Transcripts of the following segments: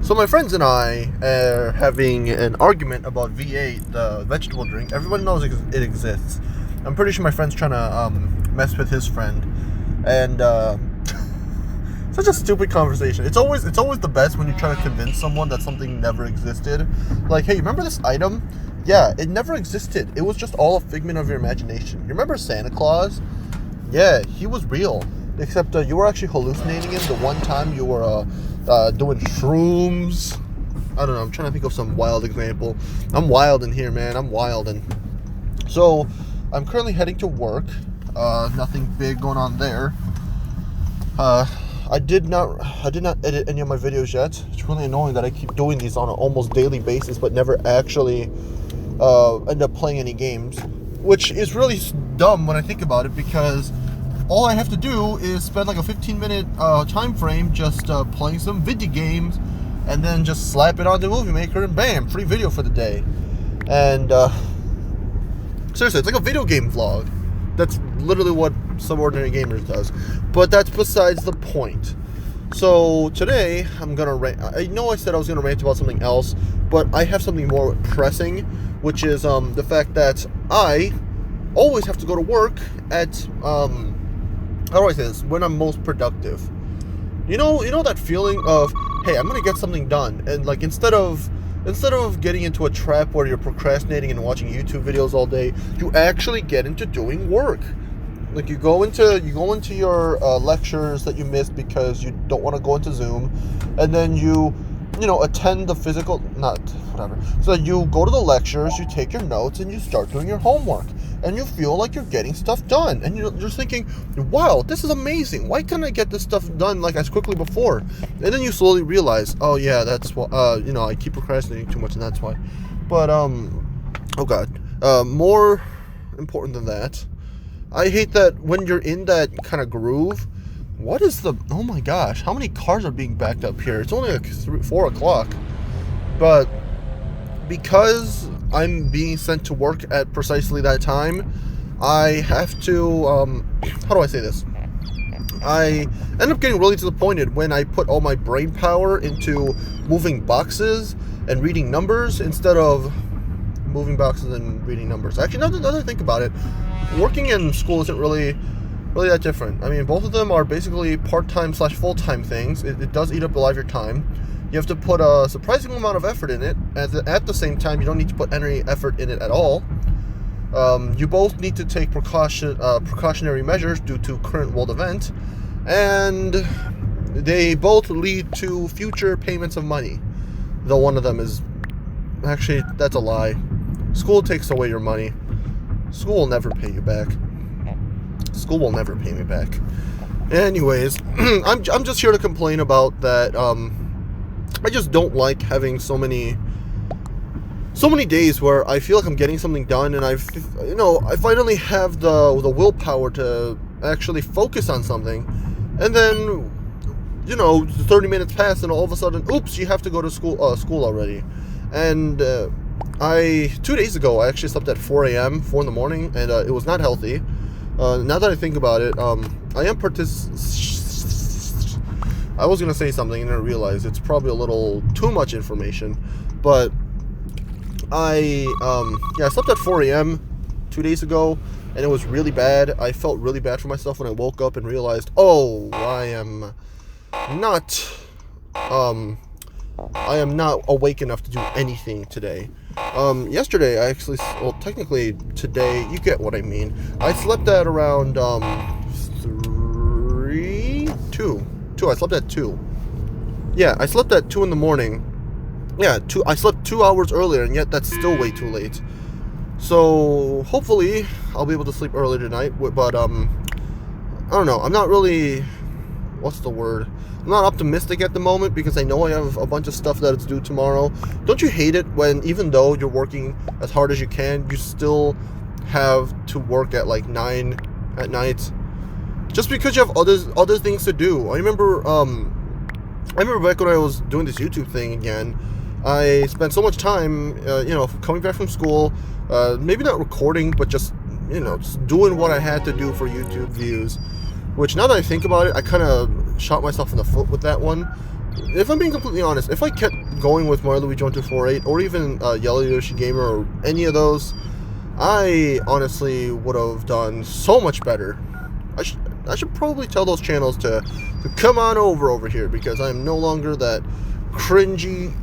So my friends and I are having an argument about V8, the vegetable drink. Everyone knows it exists. I'm pretty sure my friend's trying to mess with his friend, and such a stupid conversation. It's always the best when you try to convince someone that something never existed. Like, hey, remember this item? Yeah, it never existed. It was just all a figment of your imagination. You remember Santa Claus? Yeah, he was real. Except you were actually hallucinating him the one time you were doing shrooms. I don't know. I'm trying to think of some wild example. I'm wild in here, man. I'm wildin'. So, I'm currently heading to work. Nothing big going on there. I did not edit any of my videos yet. It's really annoying that I keep doing these on an almost daily basis, but never actually end up playing any games, which is really dumb when I think about it, because all I have to do is spend like a 15-minute time frame just playing some video games, and then just slap it on the Movie Maker, and bam, free video for the day. And seriously, it's like a video game vlog. That's literally what some ordinary gamers does. But that's besides the point. So today, I'm gonna rant. I know I said I was gonna rant about something else, but I have something more pressing, which is the fact that I always have to go to work at how do I say this? When I'm most productive. You know that feeling of, hey, I'm gonna get something done, and like instead of getting into a trap where you're procrastinating and watching YouTube videos all day, you actually get into doing work. Like you go into your lectures that you missed because you don't want to go into Zoom, and then you attend the So you go to the lectures, you take your notes, and you start doing your homework, and you feel like you're getting stuff done, and you're just thinking, wow, this is amazing. Why can't I get this stuff done like as quickly before? And then you slowly realize, oh yeah, that's what I keep procrastinating too much, and that's why. But oh god, more important than that, I hate that when you're in that kind of groove. Oh my gosh, how many cars are being backed up here? It's only like 4 o'clock. But because I'm being sent to work at precisely that time, I have to, how do I say this? I end up getting really disappointed when I put all my brain power into moving boxes and reading numbers instead of moving boxes and reading numbers. Actually, now that I think about it, working in school isn't really that different. I mean, both of them are basically part-time / full-time things. It does eat up a lot of your time. You have to put a surprising amount of effort in it. At the same time, you don't need to put any effort in it at all. You both need to take precautionary measures due to current world event, and they both lead to future payments of money. Though one of them is actually, that's a lie. School takes away your money. School will never pay you back. School will never pay me back. Anyways, I'm just here to complain about that. I just don't like having so many days where I feel like I'm getting something done, and I finally have the willpower to actually focus on something, and then 30 minutes pass, and all of a sudden, oops, you have to go to school already. And 2 days ago, I actually slept at 4 in the morning, and it was not healthy. Now that I think about it, I was going to say something and I realized it's probably a little too much information, but I slept at 4 a.m. 2 days ago, and it was really bad. I felt really bad for myself when I woke up and realized, oh, I am not awake enough to do anything today. Yesterday, technically today, you get what I mean. I slept at around 2. I slept at 2. Yeah, I slept at 2 in the morning. Yeah, I slept 2 hours earlier, and yet that's still way too late. So hopefully I'll be able to sleep earlier tonight. But I don't know. I'm not really. What's the word? I'm not optimistic at the moment because I know I have a bunch of stuff that is due tomorrow. Don't you hate it when, even though you're working as hard as you can, you still have to work at like 9 at night just because you have other things to do? I remember back when I was doing this YouTube thing again, I spent so much time, coming back from school, maybe not recording, but just doing what I had to do for YouTube views. Which, now that I think about it, I kind of shot myself in the foot with that one. if I'm being completely honest, if I kept going with Mario Luigi 1248 or even Yellow Yoshi Gamer or any of those, I honestly would have done so much better. I should probably tell those channels to come on over here, because I am no longer that cringy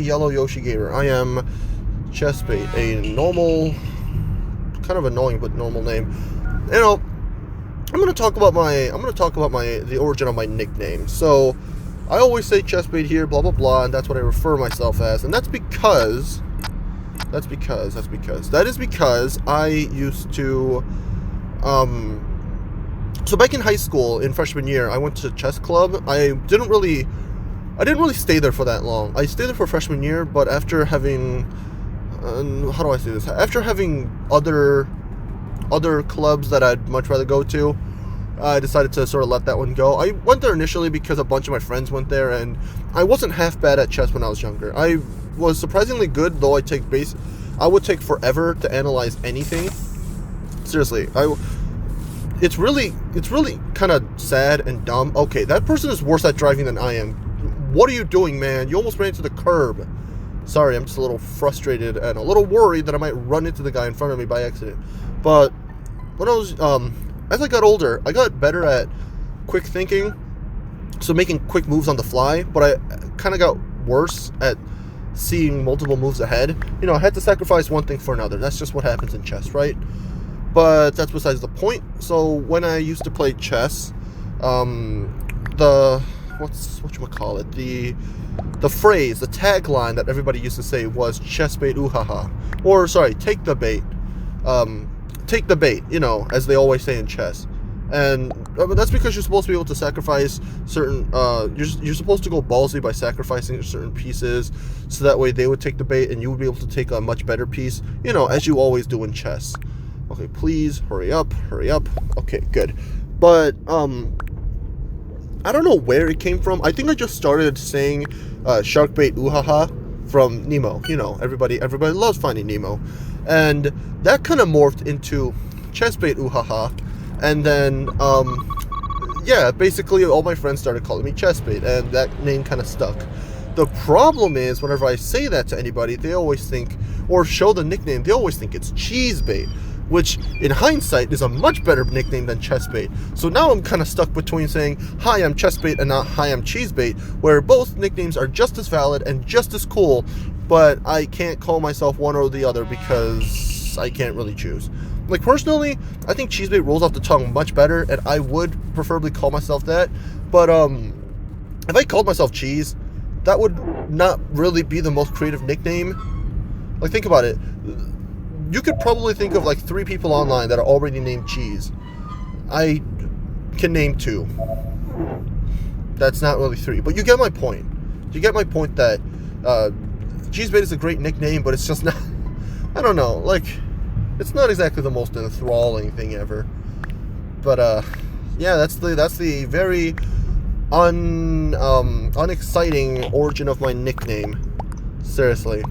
Yellow Yoshi Gamer. I am Chessbait, a normal, kind of annoying but normal name. You know, I'm gonna talk about the origin of my nickname. So I always say Chessbait here, blah blah blah, and that's what I refer myself as, and that is because I used to so back in high school, in freshman year, I went to chess club. I didn't really stay there for that long. I stayed there for freshman year, but after having how do I say this? After having other clubs that I'd much rather go to, I decided to sort of let that one go. I went there initially because a bunch of my friends went there, and I wasn't half bad at chess when I was younger. I was surprisingly good, though I would take forever to analyze anything. Seriously, it's really kind of sad and dumb. Okay, that person is worse at driving than I am. What are you doing, man? You almost ran into the curb. Sorry, I'm just a little frustrated and a little worried that I might run into the guy in front of me by accident. But when I was, as I got older, I got better at quick thinking, so making quick moves on the fly, but I kind of got worse at seeing multiple moves ahead. You know, I had to sacrifice one thing for another. That's just what happens in chess, right? But that's besides the point. So when I used to play chess, the phrase, the tagline that everybody used to say was "Chessbait oohaha," or sorry, take the bait. Take the bait, you know, as they always say in chess. And that's because you're supposed to be able to sacrifice certain, you're supposed to go ballsy by sacrificing certain pieces, so that way they would take the bait and you would be able to take a much better piece, you know, as you always do in chess. Okay, please, hurry up. Okay, good. But, I don't know where it came from. I think I just started saying, shark bait oohaha from Nemo. You know, everybody loves Finding Nemo. And that kind of morphed into Chessbait oohaha. And then, yeah, basically all my friends started calling me Chessbait, and that name kind of stuck. The problem is, whenever I say that to anybody, they always think, or show the nickname, they always think it's Cheesebait, which in hindsight is a much better nickname than Chessbait. So now I'm kind of stuck between saying, hi, I'm Chessbait, and not, hi, I'm Cheesebait, where both nicknames are just as valid and just as cool, but I can't call myself one or the other because I can't really choose. Like, personally, I think Cheesebait rolls off the tongue much better, and I would preferably call myself that. But, if I called myself Cheese, that would not really be the most creative nickname. Like, think about it. You could probably think of, like, 3 people online that are already named Cheese. I can name 2. That's not really 3. But you get my point. You get my point that, Cheesebait is a great nickname, but it's just not... I don't know, like... It's not exactly the most enthralling thing ever, but yeah, that's the very unexciting origin of my nickname. Seriously,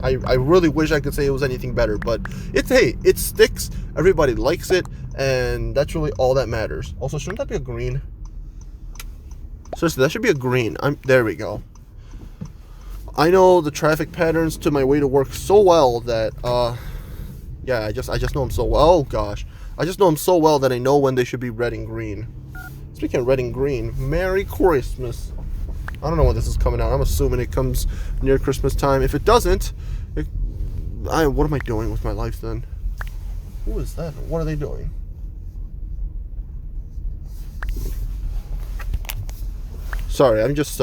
I really wish I could say it was anything better, but it sticks. Everybody likes it, and that's really all that matters. Also, shouldn't that be a green? Seriously, that should be a green. There we go. I know the traffic patterns to my way to work so well that yeah, I just know them so well. Oh gosh, I just know them so well that I know when they should be red and green. Speaking of red and green, Merry Christmas. I don't know when this is coming out. I'm assuming it comes near Christmas time. If it doesn't, what am I doing with my life then? Who is that? What are they doing? Sorry, I'm just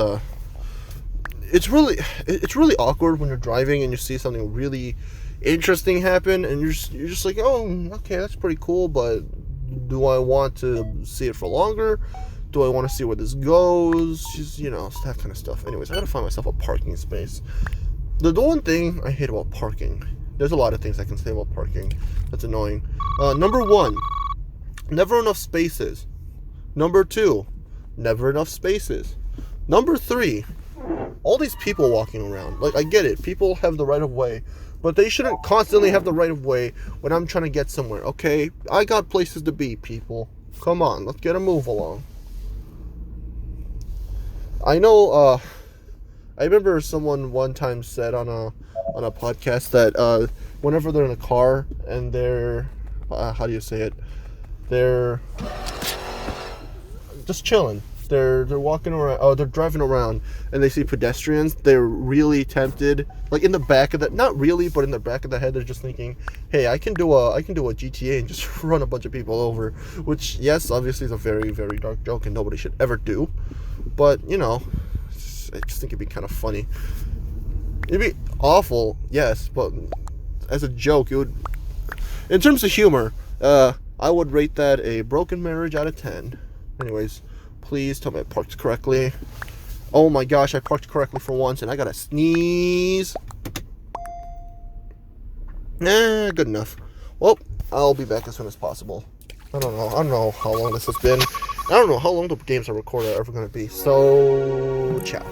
it's really awkward when you're driving and you see something really interesting happen, and you're just like, oh, okay, that's pretty cool, but do I want to see it for longer? Do I want to see where this goes? Just, you know, that kind of stuff. Anyways, I gotta find myself a parking space. The one thing I hate about parking, there's a lot of things I can say about parking that's annoying. Number 1, never enough spaces. Number 2, never enough spaces. Number 3, all these people walking around. Like, I get it, people have the right of way, but they shouldn't constantly have the right of way when I'm trying to get somewhere, okay? I got places to be, people. Come on, let's get a move along. I know. I remember someone one time said on a podcast that whenever they're in a car and they're how do you say it? They're just chilling. They're walking around. Oh, they're driving around, and they see pedestrians. They're really tempted, like in the back of the, not really, but in the back of the head, they're just thinking, "Hey, I can do a GTA and just run a bunch of people over." Which, yes, obviously is a very, very dark joke, and nobody should ever do. But you know, I just think it'd be kind of funny. It'd be awful, yes, but as a joke, it would. In terms of humor, I would rate that a broken marriage out of 10. Anyways, please tell me I parked correctly. Oh my gosh, I parked correctly for once and I gotta sneeze. Nah, good enough. Well, I'll be back as soon as possible. I don't know how long this has been. I don't know how long the games I record are ever gonna be. So, ciao.